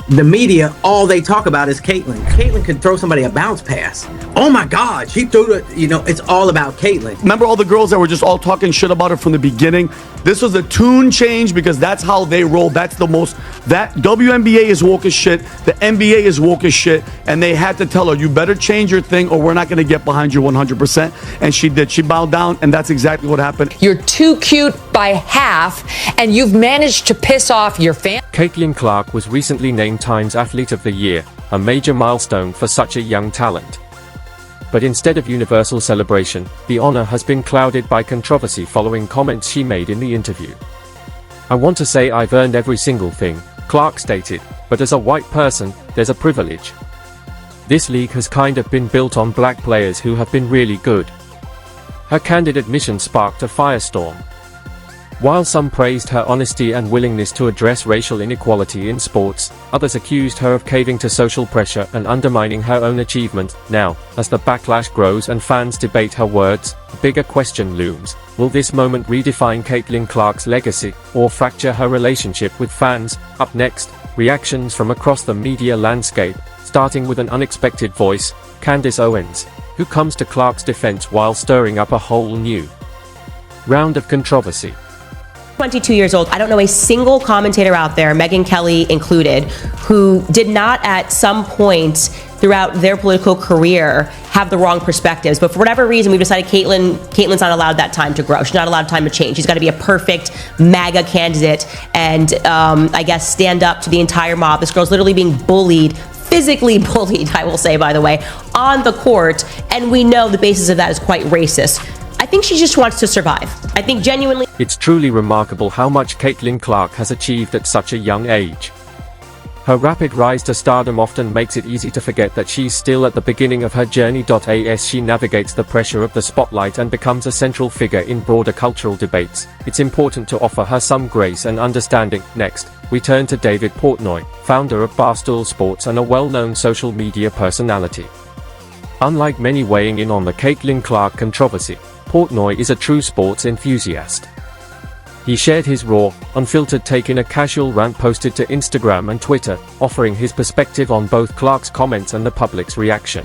the media, all they talk about is Caitlyn. Caitlyn could throw somebody a bounce pass. Oh my God, she threw it. It's all about Caitlyn. Remember all the girls that were just all talking shit about her from the beginning? This was a tune change because that's how they roll. That WNBA is woke as shit. The NBA is woke as shit. And they had to tell her, you better change your thing or we're not going to get behind you 100%. And she did. She bowed down, and that's exactly what happened. You're too cute by half, and you've managed to piss off your fans. Caitlin Clark was recently named Times Athlete of the Year, a major milestone for such a young talent. But instead of universal celebration, the honor has been clouded by controversy following comments she made in the interview. "I want to say I've earned every single thing," Clark stated, "but as a white person, there's a privilege. This league has kind of been built on black players who have been really good." Her candid admission sparked a firestorm. While some praised her honesty and willingness to address racial inequality in sports, others accused her of caving to social pressure and undermining her own achievement. Now, as the backlash grows and fans debate her words, a bigger question looms. Will this moment redefine Caitlin Clark's legacy, or fracture her relationship with fans? Up next, reactions from across the media landscape, starting with an unexpected voice, Candace Owens, who comes to Clark's defense while stirring up a whole new round of controversy. 22 years old. I don't know a single commentator out there, Megyn Kelly included, who did not at some point throughout their political career have the wrong perspectives. But for whatever reason, we've decided Caitlyn's not allowed that time to grow. She's not allowed time to change. She's got to be a perfect MAGA candidate and I guess stand up to the entire mob. This girl's literally being bullied, physically bullied, I will say, by the way, on the court. And we know the basis of that is quite racist. I think she just wants to survive. I think genuinely. It's truly remarkable how much Caitlin Clark has achieved at such a young age. Her rapid rise to stardom often makes it easy to forget that she's still at the beginning of her journey. As she navigates the pressure of the spotlight and becomes a central figure in broader cultural debates, it's important to offer her some grace and understanding. Next, we turn to David Portnoy, founder of Barstool Sports and a well-known social media personality. Unlike many weighing in on the Caitlin Clark controversy, Portnoy is a true sports enthusiast. He shared his raw, unfiltered take in a casual rant posted to Instagram and Twitter, offering his perspective on both Clark's comments and the public's reaction.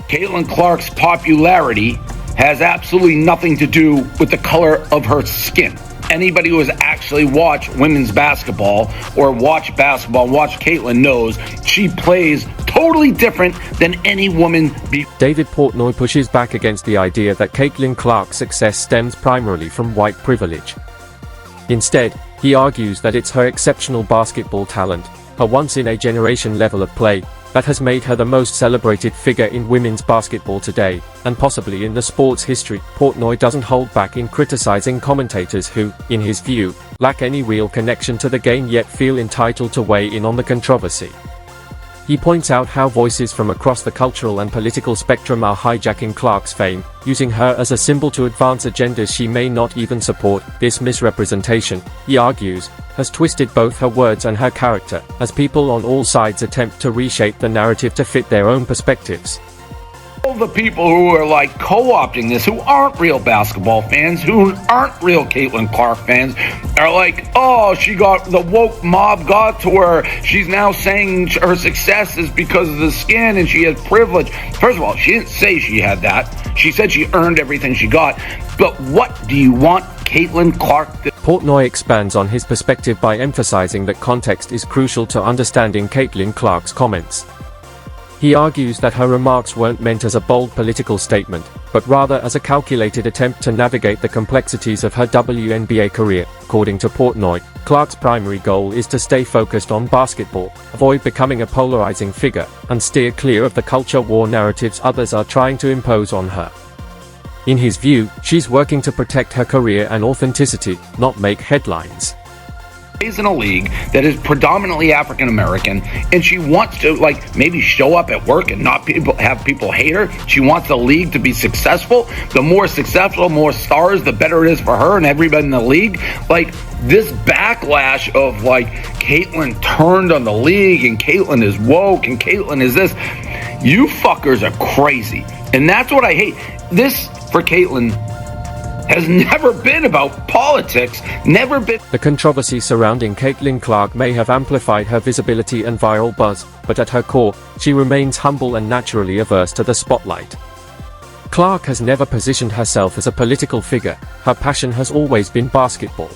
Caitlin Clark's popularity has absolutely nothing to do with the color of her skin. Anybody who has actually watched women's basketball or watch Caitlin knows she plays totally different than any woman. David Portnoy pushes back against the idea that Caitlin Clark's success stems primarily from white privilege. Instead, he argues that it's her exceptional basketball talent, her once-in-a-generation level of play, that has made her the most celebrated figure in women's basketball today, and possibly in the sport's history. Portnoy doesn't hold back in criticizing commentators who, in his view, lack any real connection to the game yet feel entitled to weigh in on the controversy. He points out how voices from across the cultural and political spectrum are hijacking Clark's fame, using her as a symbol to advance agendas she may not even support. This misrepresentation, he argues, has twisted both her words and her character, as people on all sides attempt to reshape the narrative to fit their own perspectives. All the people who are like co-opting this, who aren't real basketball fans, who aren't real Caitlin Clark fans, are like, oh, she got, the woke mob got to her. She's now saying her success is because of the skin and she has privilege. First of all, she didn't say she had that. She said she earned everything she got. But what do you want Caitlin Clark to... Portnoy expands on his perspective by emphasizing that context is crucial to understanding Caitlin Clark's comments. He argues that her remarks weren't meant as a bold political statement, but rather as a calculated attempt to navigate the complexities of her WNBA career. According to Portnoy, Clark's primary goal is to stay focused on basketball, avoid becoming a polarizing figure, and steer clear of the culture war narratives others are trying to impose on her. In his view, she's working to protect her career and authenticity, not make headlines. In a league that is predominantly African American, and she wants to maybe show up at work and not have people hate her. She wants the league to be successful. The more successful, more stars, the better it is for her and everybody in the league. This backlash of Caitlin turned on the league and Caitlin is woke and Caitlin is this. You fuckers are crazy, and that's what I hate. This for Caitlin has never been about politics, never been. The controversy surrounding Caitlin Clark may have amplified her visibility and viral buzz, but at her core, she remains humble and naturally averse to the spotlight. Clark has never positioned herself as a political figure. Her passion has always been basketball.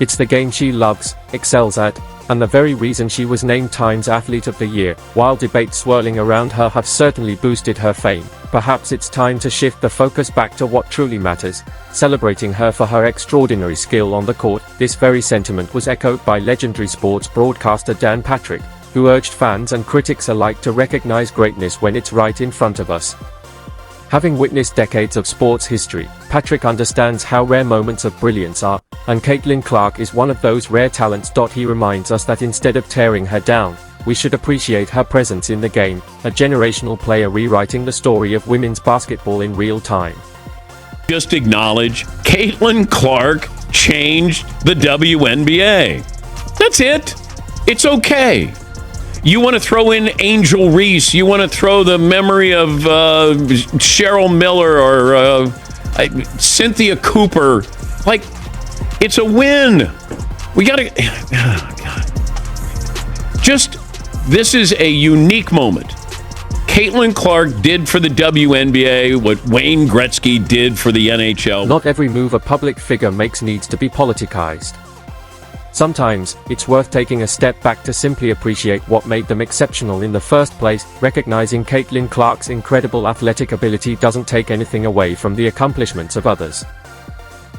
It's the game she loves, excels at, and the very reason she was named Times Athlete of the Year. While debates swirling around her have certainly boosted her fame, perhaps it's time to shift the focus back to what truly matters, celebrating her for her extraordinary skill on the court. This very sentiment was echoed by legendary sports broadcaster Dan Patrick, who urged fans and critics alike to recognize greatness when it's right in front of us. Having witnessed decades of sports history, Patrick understands how rare moments of brilliance are, and Caitlin Clark is one of those rare talents. He reminds us that instead of tearing her down, we should appreciate her presence in the game, a generational player rewriting the story of women's basketball in real time. Just acknowledge Caitlin Clark changed the WNBA. That's it. It's okay. You want to throw in Angel Reese. You want to throw the memory of Cheryl Miller or Cynthia Cooper. Like, it's a win. We got to... Oh, God. Just, this is a unique moment. Caitlin Clark did for the WNBA what Wayne Gretzky did for the NHL. Not every move a public figure makes needs to be politicized. Sometimes, it's worth taking a step back to simply appreciate what made them exceptional in the first place. Recognizing Caitlin Clark's incredible athletic ability doesn't take anything away from the accomplishments of others.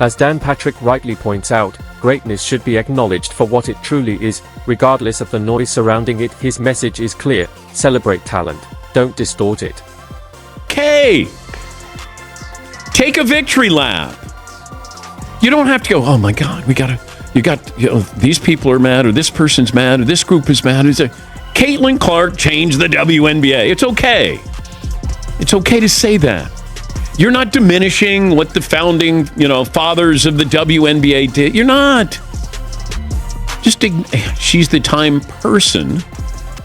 As Dan Patrick rightly points out, greatness should be acknowledged for what it truly is, regardless of the noise surrounding it. His message is clear: celebrate talent, don't distort it. Okay, take a victory lap. You don't have to go, oh my God, these people are mad, or this person's mad, or this group is mad. Caitlin Clark changed the WNBA. It's okay. It's okay to say that. You're not diminishing what the founding, fathers of the WNBA did. You're not. She's the time person.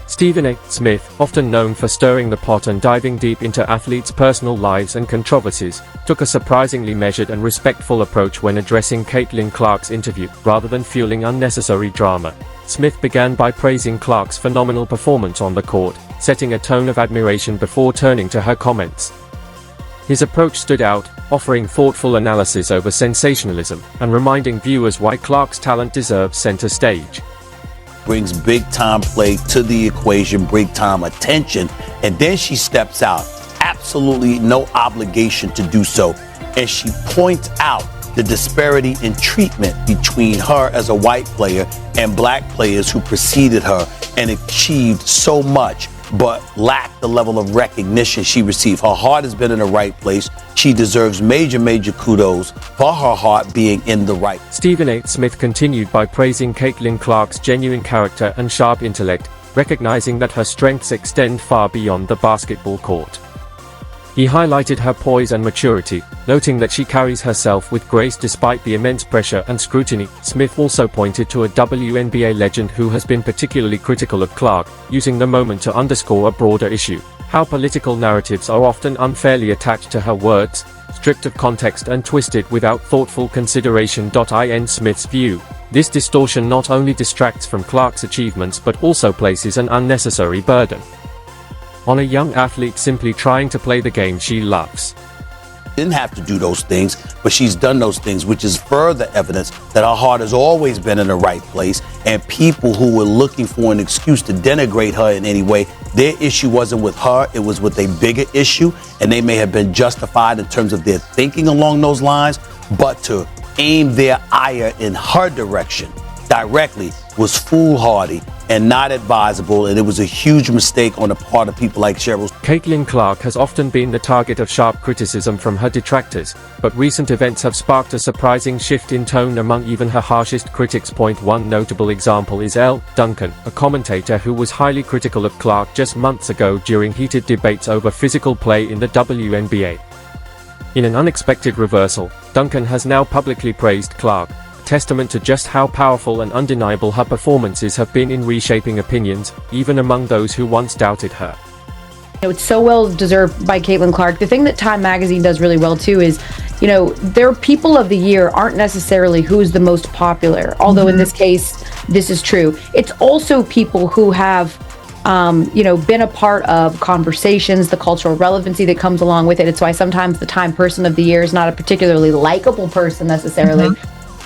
Stephen A. Smith, often known for stirring the pot and diving deep into athletes' personal lives and controversies, took a surprisingly measured and respectful approach when addressing Caitlin Clark's interview. Rather than fueling unnecessary drama, Smith began by praising Clark's phenomenal performance on the court, setting a tone of admiration before turning to her comments. His approach stood out, offering thoughtful analysis over sensationalism, and reminding viewers why Clark's talent deserves center stage. Brings big-time play to the equation, big-time attention, and then she steps out. Absolutely no obligation to do so. And she points out the disparity in treatment between her as a white player and black players who preceded her and achieved so much, but lacked the level of recognition she received. Her heart has been in the right place. She deserves major kudos for her heart being in the right. Stephen A. Smith continued by praising Caitlin Clark's genuine character and sharp intellect, recognizing that her strengths extend far beyond the basketball court. He highlighted her poise and maturity, noting that she carries herself with grace despite the immense pressure and scrutiny. Smith also pointed to a WNBA legend who has been particularly critical of Clark, using the moment to underscore a broader issue: how political narratives are often unfairly attached to her words, stripped of context and twisted without thoughtful consideration. In Smith's view, this distortion not only distracts from Clark's achievements but also places an unnecessary burden on a young athlete simply trying to play the game she loves. Didn't have to do those things, but she's done those things, which is further evidence that her heart has always been in the right place, and people who were looking for an excuse to denigrate her in any way, their issue wasn't with her, it was with a bigger issue, and they may have been justified in terms of their thinking along those lines, but to aim their ire in her direction directly was foolhardy and not advisable, and it was a huge mistake on the part of people like Cheryl. Caitlin Clark has often been the target of sharp criticism from her detractors, but recent events have sparked a surprising shift in tone among even her harshest critics. One notable example is Duncan, a commentator who was highly critical of Clark just months ago during heated debates over physical play in the WNBA. In an unexpected reversal, Duncan has now publicly praised Clark, testament to just how powerful and undeniable her performances have been in reshaping opinions, even among those who once doubted her. It's so well deserved by Caitlin Clark. The thing that Time magazine does really well too is their people of the year aren't necessarily who's the most popular, although in this case, this is true. It's also people who have, been a part of conversations, the cultural relevancy that comes along with it. It's why sometimes the Time Person of the Year is not a particularly likable person necessarily.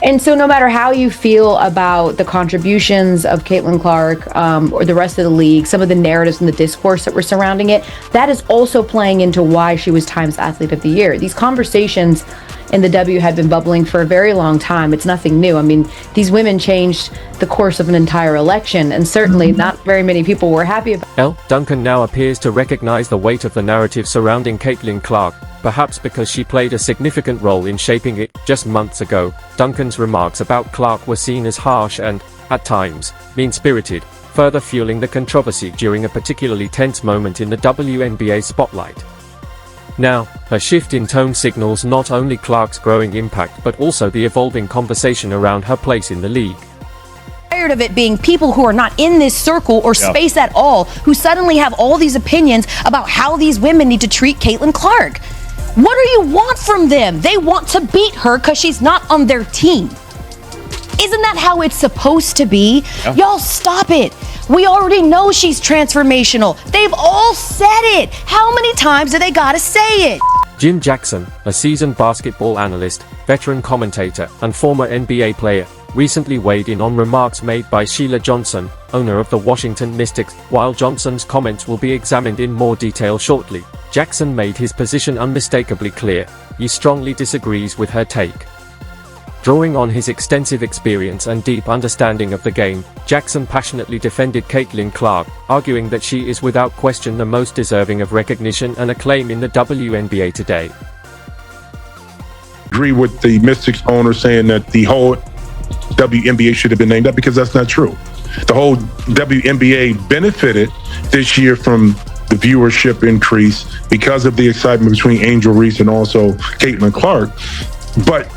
And so no matter how you feel about the contributions of Caitlin Clark or the rest of the league, some of the narratives and the discourse that were surrounding it, that is also playing into why she was Times Athlete of the Year. These conversations in the W had been bubbling for a very long time. It's nothing new. I mean, these women changed the course of an entire election, and certainly not very many people were happy about it. Duncan now appears to recognize the weight of the narrative surrounding Caitlin Clark, perhaps because she played a significant role in shaping it. Just months ago, Duncan's remarks about Clark were seen as harsh and, at times, mean-spirited, further fueling the controversy during a particularly tense moment in the WNBA spotlight. Now, her shift in tone signals not only Clark's growing impact but also the evolving conversation around her place in the league. Tired of it being people who are not in this circle or space at all who suddenly have all these opinions about how these women need to treat Caitlin Clark. What do you want from them? They want to beat her because she's not on their team. Isn't that how it's supposed to be? Yeah. Y'all stop it. We already know she's transformational. They've all said it. How many times do they gotta say it? Jim Jackson, a seasoned basketball analyst, veteran commentator, and former NBA player, recently weighed in on remarks made by Sheila Johnson, owner of the Washington Mystics. While Johnson's comments will be examined in more detail shortly, Jackson made his position unmistakably clear. He strongly disagrees with her take. Drawing on his extensive experience and deep understanding of the game, Jackson passionately defended Caitlin Clark, arguing that she is without question the most deserving of recognition and acclaim in the WNBA today. Agree with the Mystics owner saying that the whole WNBA should have been named up, because that's not true. The whole WNBA benefited this year from the viewership increase because of the excitement between Angel Reese and also Caitlin Clark. But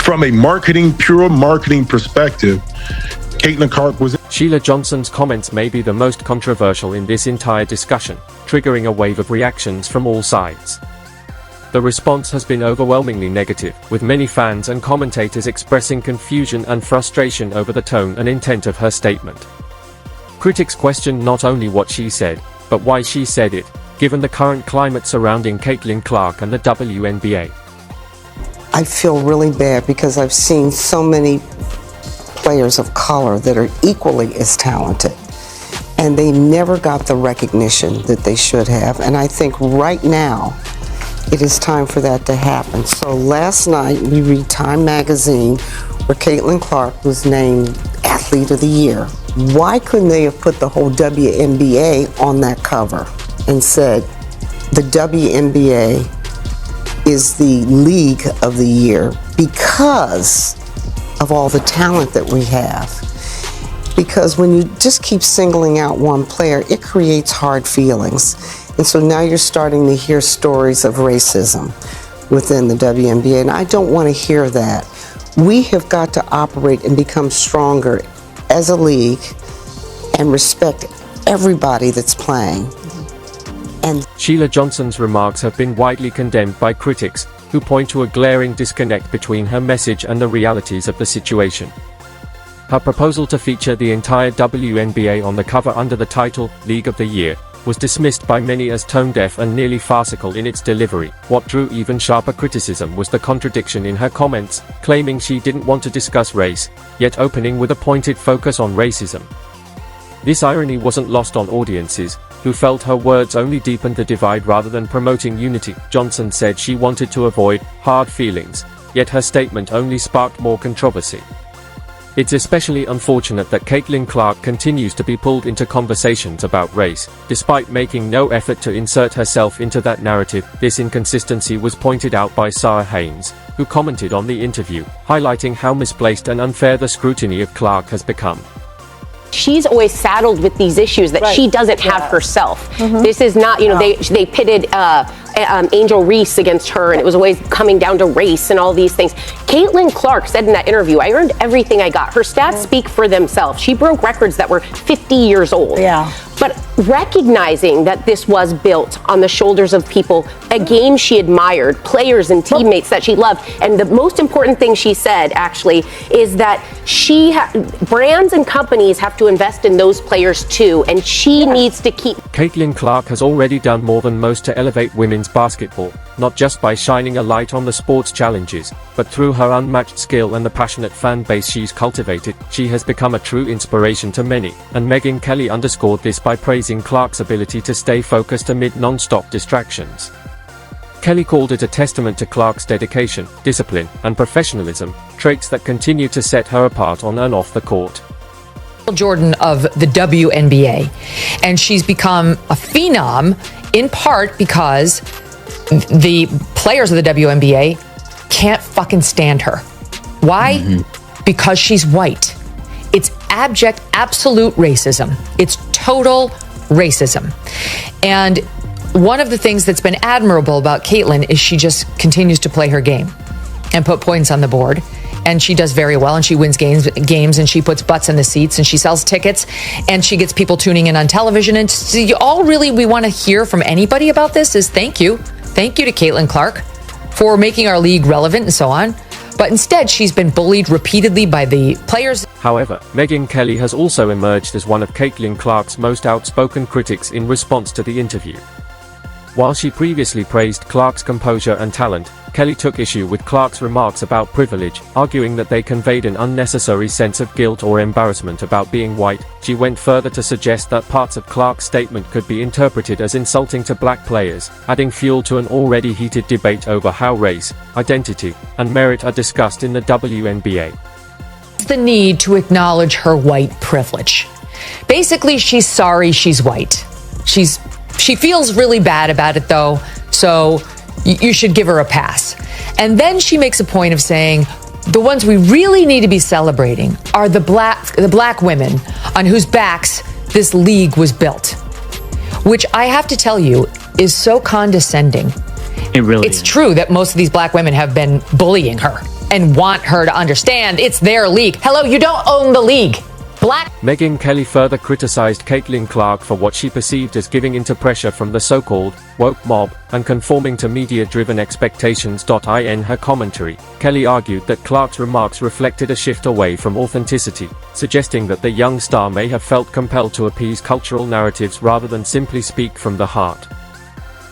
from a pure marketing perspective, Caitlin Clark was... Sheila Johnson's comments may be the most controversial in this entire discussion, triggering a wave of reactions from all sides. The response has been overwhelmingly negative, with many fans and commentators expressing confusion and frustration over the tone and intent of her statement. Critics question not only what she said, but why she said it, given the current climate surrounding Caitlin Clark and the WNBA. I feel really bad because I've seen so many players of color that are equally as talented, and they never got the recognition that they should have. And I think right now it is time for that to happen. So last night we read Time magazine where Caitlin Clark was named Athlete of the Year. Why couldn't they have put the whole WNBA on that cover and said the WNBA is the league of the year because of all the talent that we have? Because when you just keep singling out one player, it creates hard feelings. And so now you're starting to hear stories of racism within the WNBA, and I don't want to hear that. We have got to operate and become stronger as a league and respect everybody that's playing. And Sheila Johnson's remarks have been widely condemned by critics, who point to a glaring disconnect between her message and the realities of the situation. Her proposal to feature the entire WNBA on the cover under the title, League of the Year, was dismissed by many as tone-deaf and nearly farcical in its delivery. What drew even sharper criticism was the contradiction in her comments, claiming she didn't want to discuss race, yet opening with a pointed focus on racism. This irony wasn't lost on audiences, who felt her words only deepened the divide rather than promoting unity. Johnson said she wanted to avoid hard feelings, yet her statement only sparked more controversy. It's especially unfortunate that Caitlin Clark continues to be pulled into conversations about race, despite making no effort to insert herself into that narrative. This inconsistency was pointed out by Haines, who commented on the interview, highlighting how misplaced and unfair the scrutiny of Clark has become. She's always saddled with these issues that she doesn't have herself. This is not, they pitted Angel Reese against her, and it was always coming down to race and all these things. Caitlin Clark said in that interview, I earned everything I got. Her stats speak for themselves. She broke records that were 50 years old. but recognizing that this was built on the shoulders of people, a game she admired, players and teammates that she loved. And the most important thing she said, actually, is that brands and companies have to invest in those players too, and she needs to keep. Caitlin Clark has already done more than most to elevate women's basketball, not just by shining a light on the sport's challenges, but through her unmatched skill and the passionate fan base she's cultivated. She has become a true inspiration to many, and Megyn Kelly underscored this by praising Clark's ability to stay focused amid non-stop distractions. Kelly called it a testament to Clark's dedication, discipline, and professionalism, traits that continue to set her apart on and off the court. Jordan of the WNBA, and she's become a phenom in part because the players of the WNBA can't fucking stand her. Why? Because she's white. It's abject, absolute racism. It's total racism. And one of the things that's been admirable about Caitlin is she just continues to play her game and put points on the board. And she does very well, and she wins games, and she puts butts in the seats, and she sells tickets, and she gets people tuning in on television. And all really we want to hear from anybody about this is thank you. Thank you to Caitlin Clark for making our league relevant and so on. But instead, she's been bullied repeatedly by the players. However, Megyn Kelly has also emerged as one of Caitlin Clark's most outspoken critics in response to the interview. While she previously praised Clark's composure and talent, Kelly took issue with Clark's remarks about privilege, arguing that they conveyed an unnecessary sense of guilt or embarrassment about being white. She went further to suggest that parts of Clark's statement could be interpreted as insulting to black players, adding fuel to an already heated debate over how race, identity, and merit are discussed in the WNBA. The need to acknowledge her white privilege. Basically, she's sorry she's white. She feels really bad about it though, so you should give her a pass. And then she makes a point of saying the ones we really need to be celebrating are the black women on whose backs this league was built, which I have to tell you is so condescending. It really It's true that most of these black women have been bullying her and want her to understand it's their league. Hello, you don't own the league. Megyn Kelly further criticized Caitlin Clark for what she perceived as giving into pressure from the so-called woke mob and conforming to media-driven expectations. In her commentary, Kelly argued that Clark's remarks reflected a shift away from authenticity, suggesting that the young star may have felt compelled to appease cultural narratives rather than simply speak from the heart.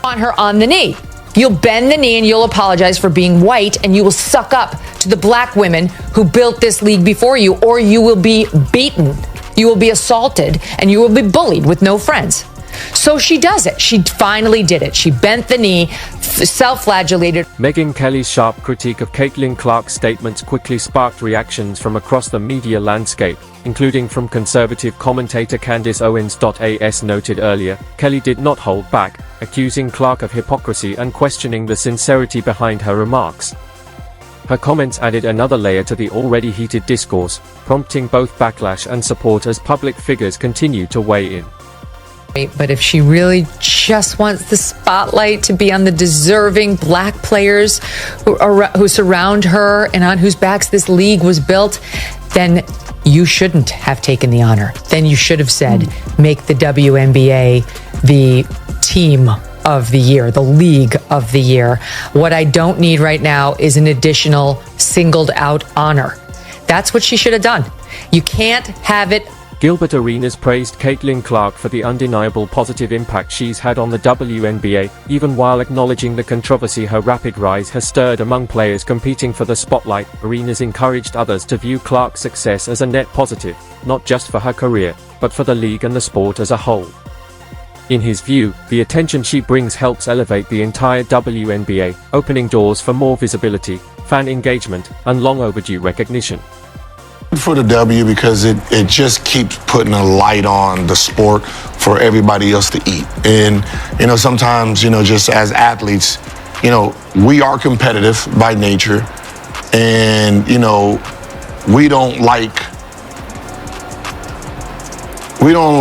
Want her on the knee. You'll bend the knee and you'll apologize for being white, and you will suck up to the black women who built this league before you, or you will be beaten, you will be assaulted, and you will be bullied with no friends. So she does it. She finally did it. She bent the knee, self-flagellated. Megyn Kelly's sharp critique of Caitlin Clark's statements quickly sparked reactions from across the media landscape, including from conservative commentator Candace Owens. As noted earlier, Kelly did not hold back, accusing Clark of hypocrisy and questioning the sincerity behind her remarks. Her comments added another layer to the already heated discourse, prompting both backlash and support as public figures continue to weigh in. But if she really just wants the spotlight to be on the deserving black players who surround her and on whose backs this league was built, then you shouldn't have taken the honor. Then you should have said, make the WNBA the team of the year, the league of the year. What I don't need right now is an additional singled out honor. That's what she should have done. You can't have it. Gilbert Arenas praised Caitlin Clark for the undeniable positive impact she's had on the WNBA, even while acknowledging the controversy her rapid rise has stirred among players competing for the spotlight. Arenas encouraged others to view Clark's success as a net positive, not just for her career, but for the league and the sport as a whole. In his view, the attention she brings helps elevate the entire WNBA, opening doors for more visibility, fan engagement, and long overdue recognition. For the W, because it just keeps putting a light on the sport for everybody else to eat. And, sometimes, just as athletes, we are competitive by nature. And, we don't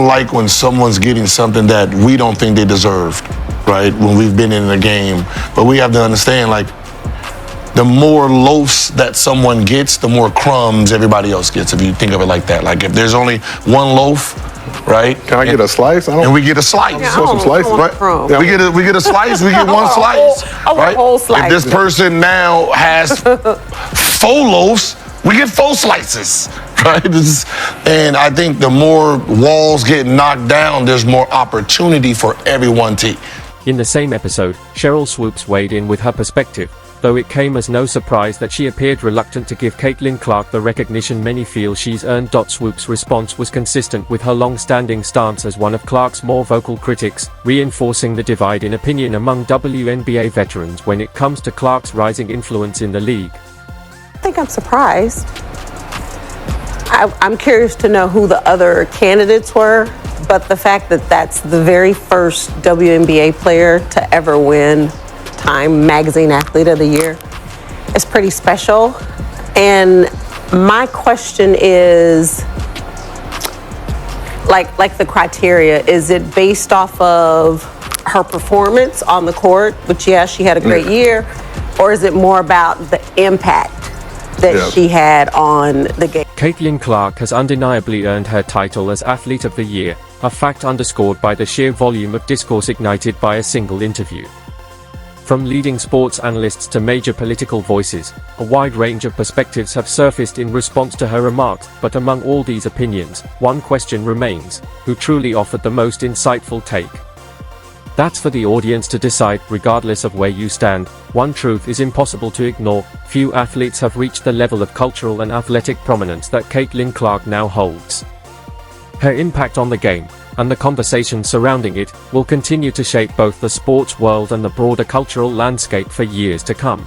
like when someone's getting something that we don't think they deserved, right? When we've been in the game. But we have to understand, the more loaves that someone gets, the more crumbs everybody else gets, if you think of it like that. Like, if there's only one loaf, right? Can I get a slice? And we get a slice. Yeah, want some slices, right? Yeah. We get a slice. We get one slice, right? whole slice. If this person now has 4 loaves, we get 4 slices, right? And I think the more walls get knocked down, there's more opportunity for everyone to. In the same episode, Cheryl Swoops weighed in with her perspective, though it came as no surprise that she appeared reluctant to give Caitlin Clark the recognition many feel she's earned. Swoops' response was consistent with her long-standing stance as one of Clark's more vocal critics, reinforcing the divide in opinion among WNBA veterans when it comes to Clark's rising influence in the league. I think I'm surprised. I'm curious to know who the other candidates were, but the fact that that's the very first WNBA player to ever win Time Magazine Athlete of the Year is pretty special. And my question is, like the criteria, is it based off of her performance on the court, which, yeah, she had a great year, or is it more about the impact that she had on the game? Caitlin Clark has undeniably earned her title as Athlete of the Year, a fact underscored by the sheer volume of discourse ignited by a single interview. From leading sports analysts to major political voices, a wide range of perspectives have surfaced in response to her remarks, but among all these opinions, one question remains: who truly offered the most insightful take? That's for the audience to decide, regardless of where you stand. One truth is impossible to ignore: few athletes have reached the level of cultural and athletic prominence that Caitlin Clark now holds. Her impact on the game, and the conversation surrounding it, will continue to shape both the sports world and the broader cultural landscape for years to come.